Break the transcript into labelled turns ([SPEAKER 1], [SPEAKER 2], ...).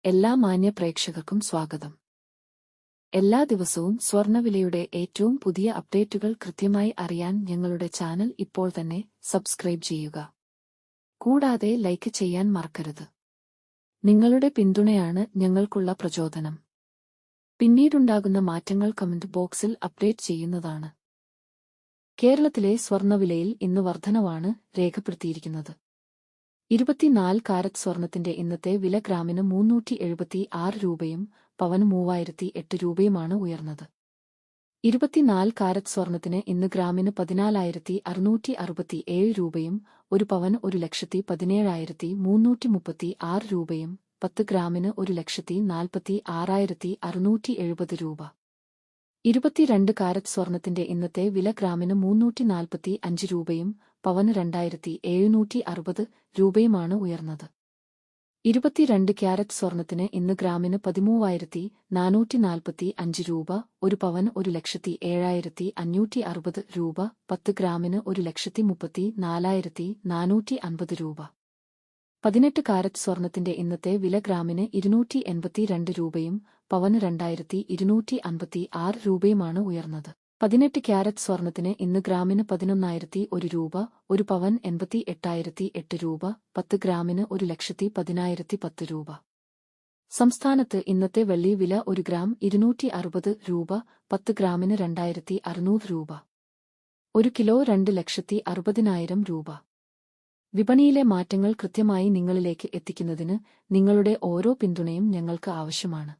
[SPEAKER 1] എല്ലാ മാന്യ പ്രേക്ഷകർക്കും സ്വാഗതം. എല്ലാ ദിവസവും സ്വർണ്ണവിലയുടെ ഏറ്റവും പുതിയ അപ്ഡേറ്റുകൾ കൃത്യമായി അറിയാൻ ഞങ്ങളുടെ ചാനൽ ഇപ്പോൾ തന്നെ സബ്സ്ക്രൈബ് ചെയ്യുക. കൂടാതെ ലൈക്ക് ചെയ്യാൻ മറക്കരുത്. നിങ്ങളുടെ പിന്തുണയാണ് ഞങ്ങൾക്കുള്ള പ്രചോദനം. പിന്നീടുണ്ടാകുന്ന മാറ്റങ്ങൾ കമന്റ് ബോക്സിൽ അപ്ഡേറ്റ് ചെയ്യുന്നതാണ്. കേരളത്തിലെ സ്വർണ്ണവിലയിൽ ഇന്ന് വർധനവാണ് രേഖപ്പെടുത്തിയിരിക്കുന്നത്. 24 കാരറ്റ് സ്വർണത്തിന്റെ ഇന്നത്തെ വില ഗ്രാമിന് 376 രൂപയും പവന് 3008 രൂപയുമാണ് ഉയർന്നത്. 24 കാരറ്റ് സ്വർണത്തിന് ഇന്ന് ഗ്രാമിന് 14,667 രൂപയും ഒരു പവന് 1,17,336 രൂപയും 10 ഗ്രാമിന് 1,46,670 രൂപ. 22 കാരറ്റ് സ്വർണത്തിന്റെ ഇന്നത്തെ വില ഗ്രാമിന് 345 രൂപയും പവന് 2,760 രൂപയുമാണ് ഉയർന്നത്. 22 ക്യാരറ്റ് സ്വർണത്തിന് ഇന്ന് ഗ്രാമിന് 13,445 രൂപ, ഒരു പവന് 1,07,560 രൂപ, 10 ഗ്രാമിന് 1,34,450 രൂപ. 18 കാരറ്റ് സ്വർണത്തിന്റെ ഇന്നത്തെ വില ഗ്രാമിന് 282 രൂപയും പവന് 2,256 രൂപയുമാണ് ഉയർന്നത്. 18 ക്യാരറ്റ് സ്വർണത്തിന് ഇന്ന് ഗ്രാമിന് 11,001 രൂപ, ഒരു പവൻ 88,008 രൂപ, 10 ഗ്രാമിന് 1,10,1010 രൂപ. സംസ്ഥാനത്ത് ഇന്നത്തെ വെള്ളി വില 1 ഗ്രാം 260 രൂപ, 10 ഗ്രാമിന് 2,600 രൂപ. 1 കിലോ 2,60,000 രൂപ. വിപണിയിലെ മാറ്റങ്ങൾ കൃത്യമായി നിങ്ങളിലേക്ക് എത്തിക്കുന്നതിന് നിങ്ങളുടെ ഓരോ പിന്തുണയും ഞങ്ങൾക്ക് ആവശ്യമാണ്.